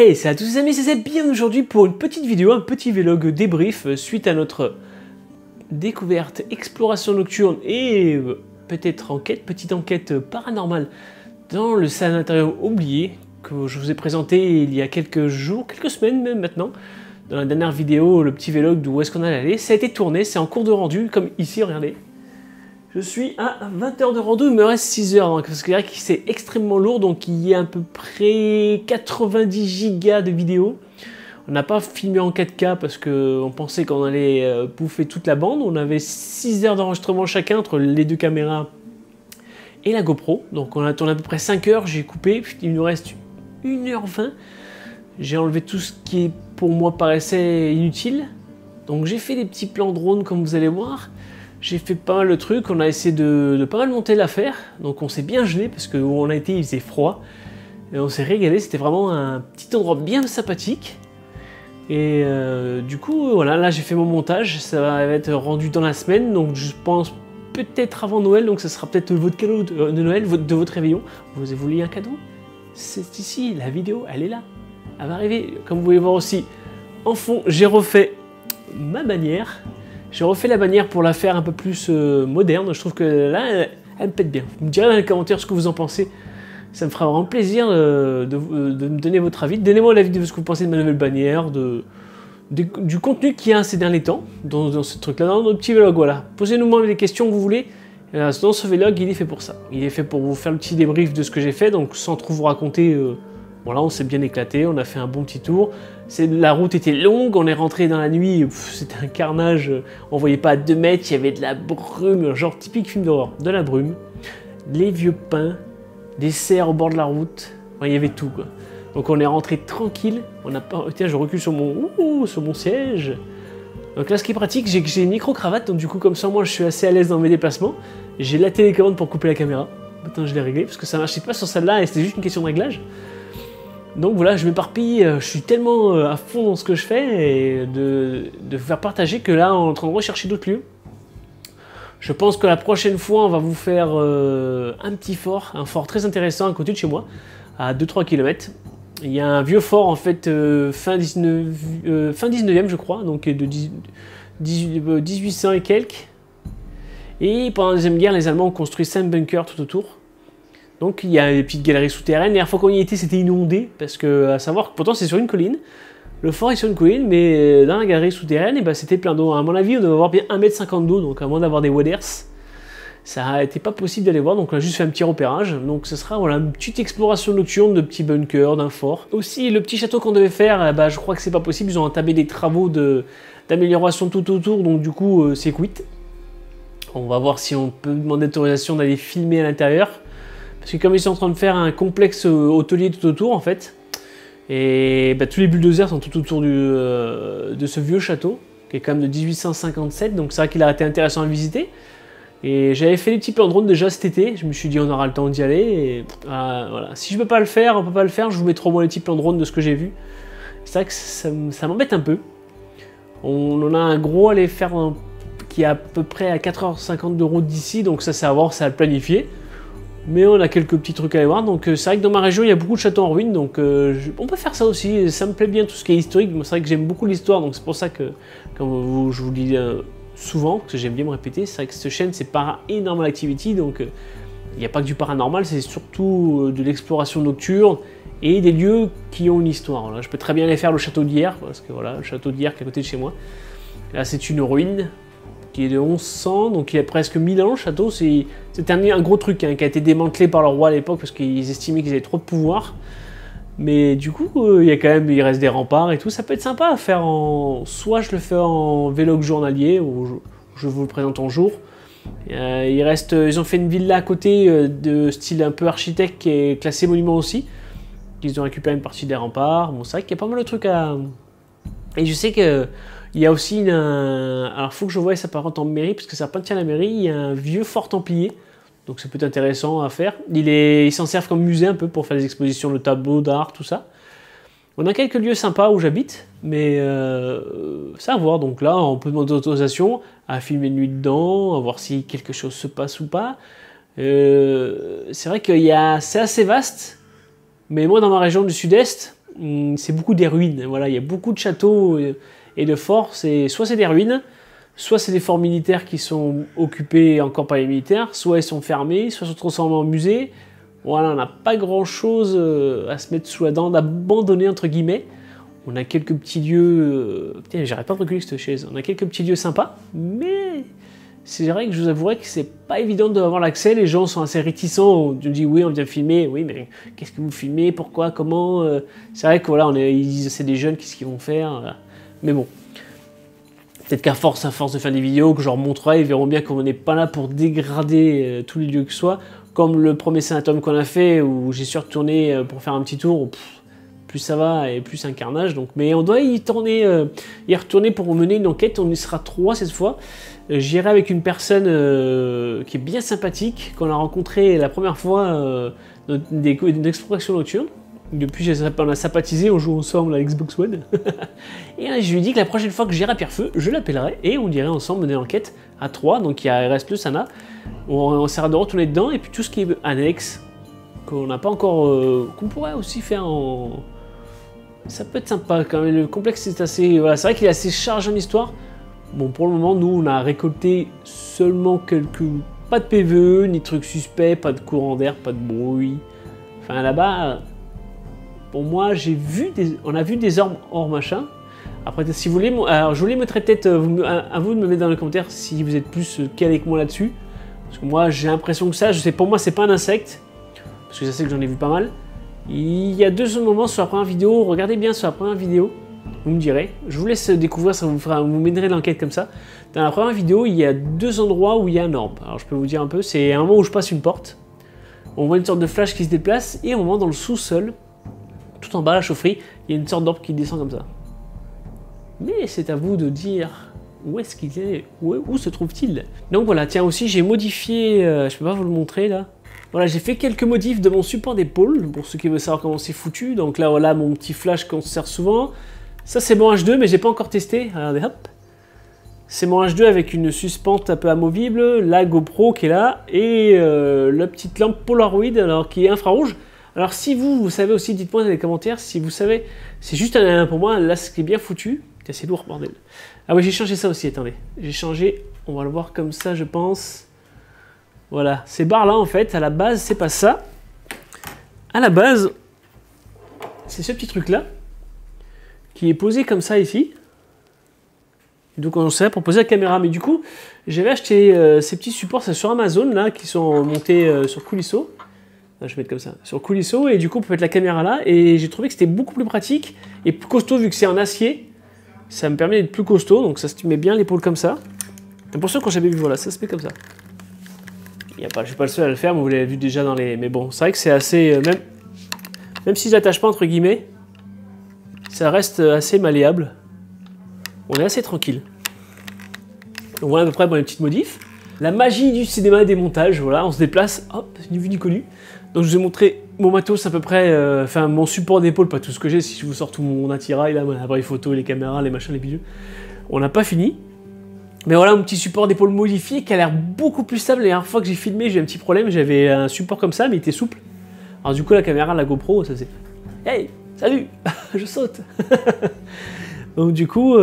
Hey, salut à tous les amis, c'est Seb, bienvenue aujourd'hui pour une petite vidéo, un petit vlog débrief suite à notre découverte, exploration nocturne et peut-être petite enquête paranormale dans le sanatorium oublié que je vous ai présenté il y a quelques jours, quelques semaines même maintenant, dans la dernière vidéo, le petit vlog d'où est-ce qu'on allait aller. Ça a été tourné, c'est en cours de rendu, comme ici, regardez. Je suis à 20 heures de rando, il me reste 6 heures, donc, parce que c'est extrêmement lourd, donc il y a à peu près 90 gigas de vidéos. On n'a pas filmé en 4K parce qu'on pensait qu'on allait bouffer toute la bande. On avait 6 heures d'enregistrement chacun entre les deux caméras et la GoPro. Donc on a tourné à peu près 5 heures, j'ai coupé, il nous reste 1h20. J'ai enlevé tout ce qui pour moi paraissait inutile. Donc j'ai fait des petits plans drone comme vous allez voir. J'ai fait pas mal de trucs, on a essayé de pas mal monter l'affaire, donc on s'est bien gelé parce que où on a été il faisait froid, et on s'est régalé, c'était vraiment un petit endroit bien sympathique. Et du coup voilà, là j'ai fait mon montage, ça va être rendu dans la semaine, donc je pense peut-être avant Noël, donc ça sera peut-être votre cadeau de Noël, de votre réveillon. Vous voulez un cadeau? C'est ici, la vidéo, elle est là, elle va arriver. Comme vous pouvez voir aussi, en fond, j'ai refait ma bannière. J'ai refait la bannière pour la faire un peu plus moderne. Je trouve que là, elle me pète bien. Vous me direz dans les commentaires ce que vous en pensez. Ça me fera vraiment plaisir de me donner votre avis. Donnez-moi l'avis de ce que vous pensez de ma nouvelle bannière, du contenu qu'il y a ces derniers temps dans ce truc-là, dans notre petit vlog. Voilà. Posez-nous des questions que vous voulez. Dans ce vlog, il est fait pour ça. Il est fait pour vous faire le petit débrief de ce que j'ai fait. Donc sans trop vous raconter... Voilà, on s'est bien éclaté, on a fait un bon petit tour. La route était longue, on est rentré dans la nuit, c'était un carnage. On voyait pas à 2 mètres, il y avait de la brume, genre typique film d'horreur. De la brume, les vieux pins, des cerfs au bord de la route, enfin, il y avait tout quoi. Donc on est rentré tranquille, on a pas... Tiens, je recule sur mon siège. Donc là, ce qui est pratique, j'ai une micro-cravate, donc du coup, comme ça, moi, je suis assez à l'aise dans mes déplacements. J'ai la télécommande pour couper la caméra. Maintenant, je l'ai réglé, parce que ça marchait pas sur celle-là, et c'était juste une question de réglage. Donc voilà, je m'éparpille, je suis tellement à fond dans ce que je fais et de vous faire partager que là, on est en train de rechercher d'autres lieux. Je pense que la prochaine fois, on va vous faire un petit fort, un fort très intéressant à côté de chez moi, à 2-3 km. Il y a un vieux fort en fait fin 19e je crois, donc de 1800 et quelques. Et pendant la Deuxième Guerre, les Allemands ont construit 5 bunkers tout autour. Donc il y a des petites galeries souterraines. La dernière fois qu'on y était, c'était inondé, parce que, à savoir que pourtant c'est sur une colline. Le fort est sur une colline, mais dans la galerie souterraine, et ben, c'était plein d'eau. À mon avis, on devait avoir bien 1,50 m d'eau, donc à moins d'avoir des waders, ça n'était pas possible d'aller voir, donc on a juste fait un petit repérage. Donc ce sera voilà, une petite exploration nocturne de petits bunkers, d'un fort. Aussi, le petit château qu'on devait faire, ben, je crois que c'est pas possible, ils ont entamé des travaux d'amélioration tout autour, donc du coup, c'est quitte. On va voir si on peut demander l'autorisation d'aller filmer à l'intérieur. Parce que comme ils sont en train de faire un complexe hôtelier tout autour en fait, et bah, tous les bulldozers sont tout autour de ce vieux château, qui est quand même de 1857, donc c'est vrai qu'il a été intéressant à visiter. Et j'avais fait des petits plans de drone déjà cet été, je me suis dit on aura le temps d'y aller, et voilà. Si je peux pas le faire, on peut pas le faire, je vous mettrai au moins les petits plans de drone de ce que j'ai vu. C'est vrai que ça m'embête un peu. On en a un gros à aller faire qui est à peu près à 4h50 de route d'ici, donc ça c'est à voir, ça à planifier. Mais on a quelques petits trucs à aller voir, donc c'est vrai que dans ma région il y a beaucoup de châteaux en ruine, donc on peut faire ça aussi, ça me plaît bien tout ce qui est historique, c'est vrai que j'aime beaucoup l'histoire, donc c'est pour ça que, comme je vous le dis souvent, parce que j'aime bien me répéter, c'est vrai que cette chaîne c'est Paranormal Activity, donc il n'y a pas que du paranormal, c'est surtout de l'exploration nocturne et des lieux qui ont une histoire. Là, je peux très bien aller faire le château d'Hyères, parce que voilà, le château d'Hyères qui est à côté de chez moi, là c'est une ruine, qui est de 1100, donc il y a presque 1000 ans le château, c'était un gros truc hein, qui a été démantelé par le roi à l'époque parce qu'ils estimaient qu'ils avaient trop de pouvoir. Mais du coup, il reste des remparts et tout, ça peut être sympa à faire soit je le fais en vlog journalier, ou je vous le présente en jour. Ils ont fait une villa à côté de style un peu architecte qui est classée monument aussi. Ils ont récupéré une partie des remparts, bon c'est vrai qu'il y a pas mal de trucs à... Et je sais que il y a aussi alors faut que je voie ça par contre en mairie, parce que ça appartient à la mairie, il y a un vieux fort templier, donc c'est peut-être intéressant à faire. Ils s'en servent comme musée un peu pour faire des expositions de tableaux, d'art, tout ça. On a quelques lieux sympas où j'habite, mais ça à voir, donc là on peut demander autorisation à filmer de nuit dedans, à voir si quelque chose se passe ou pas. C'est vrai que c'est assez vaste, mais moi dans ma région du sud-est, c'est beaucoup des ruines. Voilà, il y a beaucoup de châteaux et de forts. Soit c'est des ruines, soit c'est des forts militaires qui sont occupés encore par les militaires, soit ils sont fermés, soit ils sont transformés en musée. Voilà, on n'a pas grand-chose à se mettre sous la dent, d'abandonner entre guillemets. On a quelques petits lieux... Putain, j'arrête pas de reculer cette chaise. On a quelques petits lieux sympas, mais c'est vrai que je vous avouerai que c'est pas évident d'avoir l'accès. Les gens sont assez réticents. On dit oui, on vient filmer. Oui, mais qu'est-ce que vous filmez? Pourquoi? Comment? C'est vrai que voilà, ils disent c'est des jeunes, qu'est-ce qu'ils vont faire? Mais bon. Peut-être qu'à force de faire des vidéos, que je leur montrerai, ils verront bien qu'on n'est pas là pour dégrader tous les lieux que ce soit. Comme le premier Sanatorium qu'on a fait, où j'ai su retourner pour faire un petit tour. Plus ça va et plus c'est un carnage. Donc, mais on doit y retourner pour mener une enquête. On y sera 3 cette fois. J'irai avec une personne qui est bien sympathique, qu'on a rencontré la première fois d'une exploration nocturne. Depuis, on a sympathisé, on joue ensemble à Xbox One. Et je lui ai dit que la prochaine fois que j'irai à Pierrefeu, je l'appellerai et on irait ensemble mener l'enquête à 3. Donc il reste le Sana. On essaiera de retourner dedans et puis tout ce qui est annexe, qu'on n'a pas encore, qu'on pourrait aussi faire en... Ça peut être sympa quand même, le complexe est assez... Voilà, c'est vrai qu'il est assez chargé en histoire. Bon, pour le moment, nous, on a récolté seulement quelques... Pas de PVE, ni de trucs suspects, pas de courant d'air, pas de bruit. Enfin, là-bas, pour moi, on a vu des orbes hors machin. Après, si vous voulez... Alors, je vous les mettrai peut-être à vous de me mettre dans les commentaires si vous êtes plus calé que moi là-dessus. Parce que moi, j'ai l'impression que ça, je sais, pour moi, c'est pas un insecte. Parce que je sais que j'en ai vu pas mal. Il y a 2 moments sur la première vidéo, regardez bien sur la première vidéo, vous me direz. Je vous laisse découvrir, ça vous mènerez l'enquête comme ça. Dans la première vidéo, il y a 2 endroits où il y a un orbe. Alors je peux vous dire un peu, c'est un moment où je passe une porte, on voit une sorte de flash qui se déplace, et au moment dans le sous-sol, tout en bas, la chaufferie, il y a une sorte d'orbe qui descend comme ça. Mais c'est à vous de dire où est-ce qu'il est, où se trouve-t-il. Donc voilà, tiens aussi, j'ai modifié, je peux pas vous le montrer là. Voilà, j'ai fait quelques modifs de mon support d'épaule, pour ceux qui veulent savoir comment c'est foutu. Donc là, voilà, mon petit flash qu'on se sert souvent. Ça, c'est mon H2, mais j'ai pas encore testé. Regardez, hop. C'est mon H2 avec une suspente un peu amovible, la GoPro qui est là, et la petite lampe Polaroid, alors qui est infrarouge. Alors si vous savez aussi, dites-moi dans les commentaires, si vous savez, c'est juste pour moi, là, ce qui est bien foutu. C'est lourd, bordel. Ah oui, j'ai changé ça aussi, attendez. J'ai changé, on va le voir comme ça, je pense. Voilà, ces barres-là, en fait, à la base, c'est pas ça. À la base, c'est ce petit truc-là, qui est posé comme ça, ici. Et donc, on sait pour poser la caméra. Mais du coup, j'avais acheté ces petits supports sur Amazon, là, qui sont montés sur Coulisso. Je vais mettre comme ça, sur Coulisso, et du coup, on peut mettre la caméra là. Et j'ai trouvé que c'était beaucoup plus pratique et plus costaud, vu que c'est en acier. Ça me permet d'être plus costaud, donc ça se met bien l'épaule comme ça. Et pour ceux qui ont jamais vu, voilà, ça se met comme ça. Je ne suis pas le seul à le faire, mais vous l'avez vu déjà dans les... Mais bon, c'est vrai que c'est assez... même si je l'attache pas, entre guillemets, ça reste assez malléable. On est assez tranquille. Donc voilà à peu près pour les petites modifs. La magie du cinéma et des montages, voilà, on se déplace, hop, ni vu ni connu. Donc je vous ai montré mon matos à peu près, enfin mon support d'épaule, pas tout ce que j'ai, si je vous sors tout mon attirail, là, mon appareil photo, les caméras, les machins, les bidules. On n'a pas fini. Mais voilà, mon petit support d'épaule modifié qui a l'air beaucoup plus stable. La dernière fois que j'ai filmé, j'ai eu un petit problème. J'avais un support comme ça, mais il était souple. Alors du coup, la caméra, la GoPro, ça faisait « Hey, salut, je saute !» Donc du coup,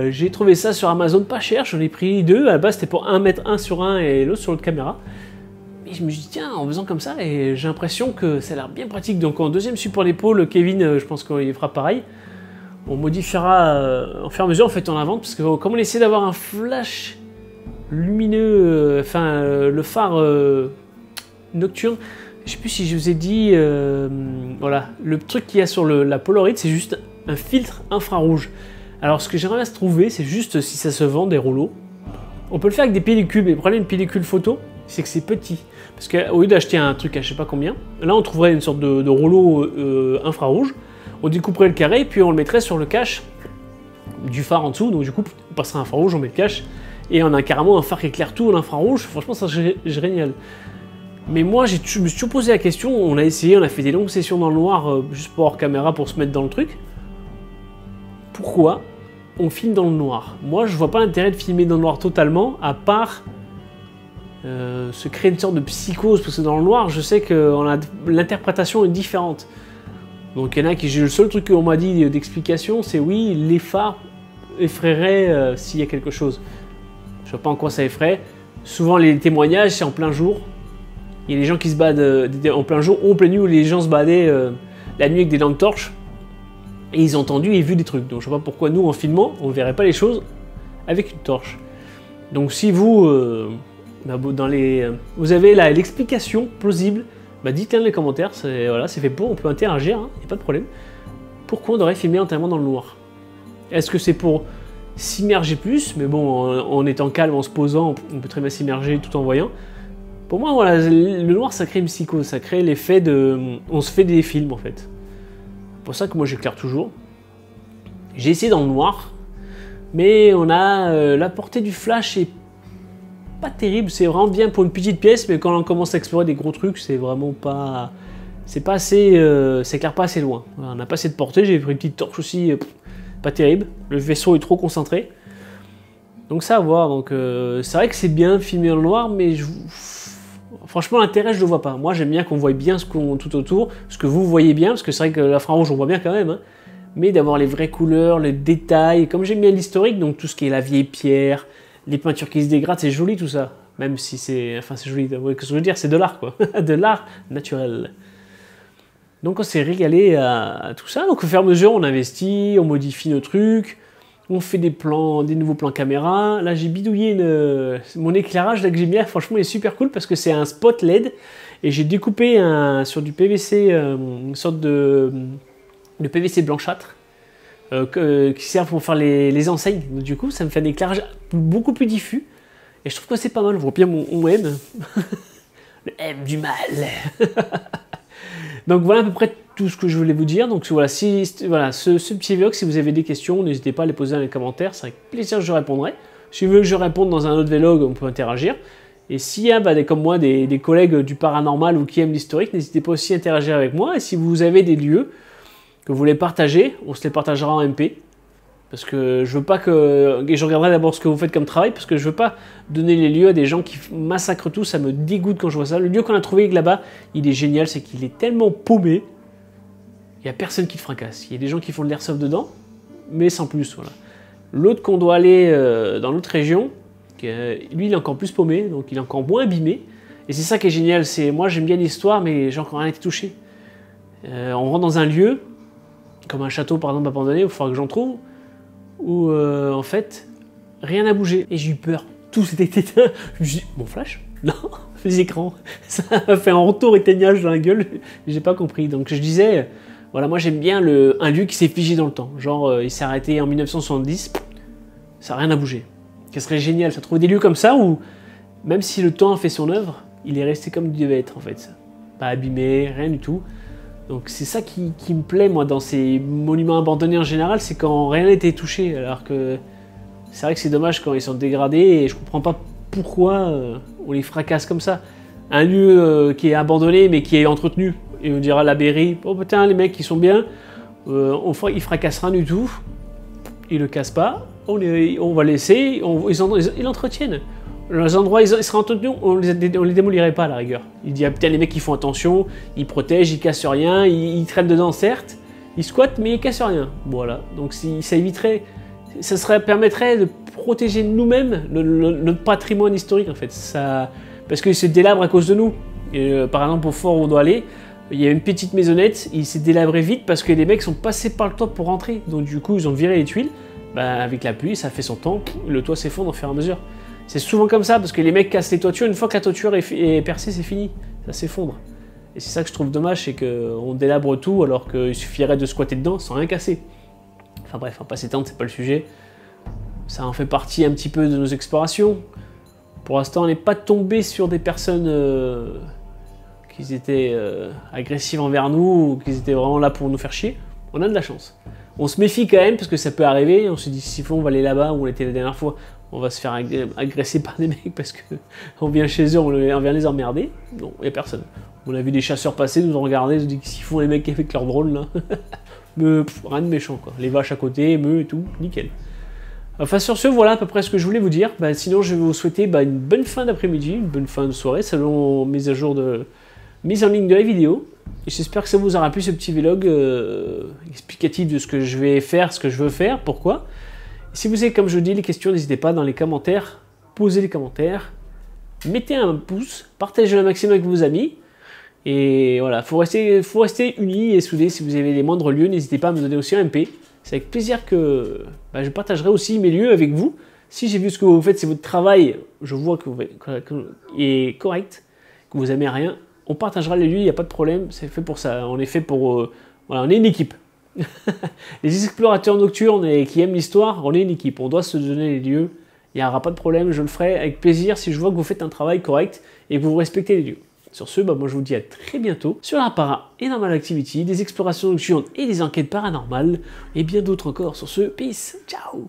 j'ai trouvé ça sur Amazon pas cher. J'en ai pris 2. À la base, c'était pour mettre un sur un et l'autre sur l'autre caméra. Et je me suis dit, tiens, en faisant comme ça, et j'ai l'impression que ça a l'air bien pratique. Donc en deuxième support d'épaule, Kevin, je pense qu'il fera pareil. On modifiera en fur et à mesure, en fait, en avant, parce que comme on essaie d'avoir un flash lumineux, le phare nocturne, je sais plus si je vous ai dit, voilà, le truc qu'il y a sur la Polaroid, c'est juste un filtre infrarouge. Alors ce que j'aimerais se trouver, c'est juste si ça se vend des rouleaux. On peut le faire avec des pellicules, mais le problème d'une pellicule photo, c'est que c'est petit. Parce qu'au lieu d'acheter un truc à je sais pas combien, là on trouverait une sorte de rouleau infrarouge. On découperait le carré, puis on le mettrait sur le cache du phare en dessous. Donc du coup, on passera un infrarouge, on met le cache, et on a carrément un phare qui éclaire tout en infrarouge. Franchement, ça c'est génial. Mais moi, je me suis toujours posé la question, on a essayé, on a fait des longues sessions dans le noir, juste pour hors caméra, pour se mettre dans le truc. Pourquoi on filme dans le noir? Moi, je vois pas l'intérêt de filmer dans le noir totalement, à part se créer une sorte de psychose, parce que dans le noir, je sais que l'interprétation est différente. Donc il y en a qui, le seul truc qu'on m'a dit d'explication, c'est oui, les phares effraieraient s'il y a quelque chose. Je ne sais pas en quoi ça effraie. Souvent les témoignages, c'est en plein jour. Il y a des gens qui se badent en plein jour ou en pleine nuit où les gens se badaient la nuit avec des lampes torches. Et ils ont entendu et vu des trucs. Donc je ne sais pas pourquoi nous, en filmant, on ne verrait pas les choses avec une torche. Donc si vous, vous avez l'explication plausible, bah dites-le dans les commentaires, voilà, c'est fait pour, on peut interagir, il n'y a pas de problème. Pourquoi on devrait filmer entièrement dans le noir? Est-ce que c'est pour s'immerger plus? Mais bon, en étant calme, en se posant, on peut très bien s'immerger tout en voyant. Pour moi, voilà, le noir, ça crée une psychose, ça crée l'effet de... On se fait des films, en fait. C'est pour ça que moi, j'éclaire toujours. J'ai essayé dans le noir, mais on a la portée du flash est pas terrible, c'est vraiment bien pour une petite pièce, mais quand on commence à explorer des gros trucs, c'est vraiment pas... C'est pas assez... ça éclaire pas assez loin. Voilà, on n'a pas assez de portée, j'ai pris une petite torche aussi, pas terrible. Le vaisseau est trop concentré. Donc ça à voir, donc c'est vrai que c'est bien filmé dans le noir, mais franchement l'intérêt je le vois pas. Moi j'aime bien qu'on voit bien tout autour, ce que vous voyez bien, parce que c'est vrai que l'infrarouge on voit bien quand même, hein. Mais d'avoir les vraies couleurs, les détails, comme j'aime bien l'historique, donc tout ce qui est la vieille pierre, les peintures qui se dégradent, c'est joli tout ça. Même si c'est... Enfin c'est joli, qu'est-ce que je veux dire, c'est de l'art quoi, de l'art naturel. Donc on s'est régalé à tout ça, donc au fur et à mesure on investit, on modifie nos trucs, on fait des plans, des nouveaux plans caméra. Là j'ai bidouillé mon éclairage là que j'aime bien, franchement il est super cool parce que c'est un spot LED et j'ai découpé sur du PVC, une sorte de PVC blanchâtre qui sert pour faire les enseignes. Donc, du coup ça me fait un éclairage beaucoup plus diffus et je trouve que c'est pas mal, on voit bien mon M, le M du mal. Donc voilà à peu près tout ce que je voulais vous dire. Donc voilà, ce petit vlog, si vous avez des questions, n'hésitez pas à les poser dans les commentaires, c'est avec plaisir que je répondrai. Si vous voulez que je réponde dans un autre vlog, on peut interagir. Et s'il y a comme moi des collègues du paranormal ou qui aiment l'historique, n'hésitez pas aussi à interagir avec moi. Et si vous avez des lieux que vous voulez partager, on se les partagera en MP. Parce que je veux pas que... Et je regarderai d'abord ce que vous faites comme travail, parce que je veux pas donner les lieux à des gens qui massacrent tout, ça me dégoûte quand je vois ça. Le lieu qu'on a trouvé là-bas, il est génial, c'est qu'il est tellement paumé, il n'y a personne qui le fracasse. Il y a des gens qui font de l'airsoft dedans, mais sans plus, voilà. L'autre qu'on doit aller dans l'autre région, lui il est encore plus paumé, donc il est encore moins abîmé. Et c'est ça qui est génial, c'est moi j'aime bien l'histoire, mais j'ai encore rien été touché. On rentre dans un lieu, comme un château par exemple abandonné, il faudra que j'en trouve, où en fait rien n'a bougé et j'ai eu peur, tout s'était éteint. Je me suis dit, mon flash? Non, les écrans, ça a fait un retour éteignage dans la gueule, j'ai pas compris. Donc je disais, voilà, moi j'aime bien un lieu qui s'est figé dans le temps, genre il s'est arrêté en 1970, ça n'a rien à bouger. Ce serait génial, ça trouver des lieux comme ça où même si le temps a fait son œuvre, il est resté comme il devait être en fait, pas abîmé, rien du tout. Donc c'est ça qui me plaît moi dans ces monuments abandonnés en général, c'est quand rien n'était touché, alors que c'est vrai que c'est dommage quand ils sont dégradés et je comprends pas pourquoi on les fracasse comme ça. Un lieu qui est abandonné mais qui est entretenu, et on dira la mairie, oh putain les mecs ils sont bien, ils fracassent rien du tout, ils le cassent pas, on va laisser, ils l'entretiennent. Les endroits, ils seraient entretenus, on les démolirait pas à la rigueur. Il dit, ah, putain, les mecs, ils font attention, ils protègent, ils cassent rien, ils traînent dedans, certes, ils squattent, mais ils cassent rien. Voilà, donc ça éviterait, permettrait de protéger nous-mêmes notre patrimoine historique, en fait. Parce qu'il se délabre à cause de nous. Et, par exemple, au fort où on doit aller, il y a une petite maisonnette, il s'est délabré vite parce que les mecs sont passés par le toit pour rentrer. Donc du coup, ils ont viré les tuiles. Bah, avec la pluie, ça fait son temps, le toit s'effondre au fur et à mesure. C'est souvent comme ça, parce que les mecs cassent les toitures, une fois que la toiture est percée, c'est fini, ça s'effondre. Et c'est ça que je trouve dommage, c'est qu'on délabre tout, alors qu'il suffirait de squatter dedans sans rien casser. Enfin bref, on va pas s'étendre, c'est pas le sujet. Ça en fait partie un petit peu de nos explorations. Pour l'instant, on n'est pas tombé sur des personnes qui étaient agressives envers nous, ou qui étaient vraiment là pour nous faire chier. On a de la chance. On se méfie quand même, parce que ça peut arriver, on se dit, s'il faut, on va aller là-bas, où on était la dernière fois. On va se faire agresser par des mecs parce qu'on vient chez eux, on vient les emmerder. Non, il n'y a personne. On a vu des chasseurs passer, nous ont regardé, nous ont dit qu'est-ce qu'ils font les mecs avec leur drone là. Mais rien de méchant quoi. Les vaches à côté, meux et tout, nickel. Enfin sur ce, voilà à peu près ce que je voulais vous dire. Bah, sinon je vais vous souhaiter une bonne fin d'après-midi, une bonne fin de soirée selon mise à jour de mise en ligne de la vidéo. Et j'espère que ça vous aura plu ce petit vlog explicatif de ce que je vais faire, ce que je veux faire, pourquoi. Si vous avez, comme je dis, les questions, n'hésitez pas dans les commentaires, posez les commentaires, mettez un pouce, partagez le maximum avec vos amis. Et voilà, faut rester unis et soudés. Si vous avez les moindres lieux, n'hésitez pas à me donner aussi un MP. C'est avec plaisir que je partagerai aussi mes lieux avec vous. Si j'ai vu ce que vous faites, c'est votre travail, je vois que est correct, que vous n'aimez rien, on partagera les lieux, il n'y a pas de problème, c'est fait pour ça. On est fait pour... voilà, on est une équipe. Les explorateurs nocturnes et qui aiment l'histoire, on est une équipe. On doit se donner les lieux. Il n'y aura pas de problème, je le ferai avec plaisir si je vois que vous faites un travail correct et que vous respectez les lieux. Sur ce, moi je vous dis à très bientôt sur la Paranormal Activity, des explorations nocturnes et des enquêtes paranormales et bien d'autres encore. Sur ce, peace, ciao.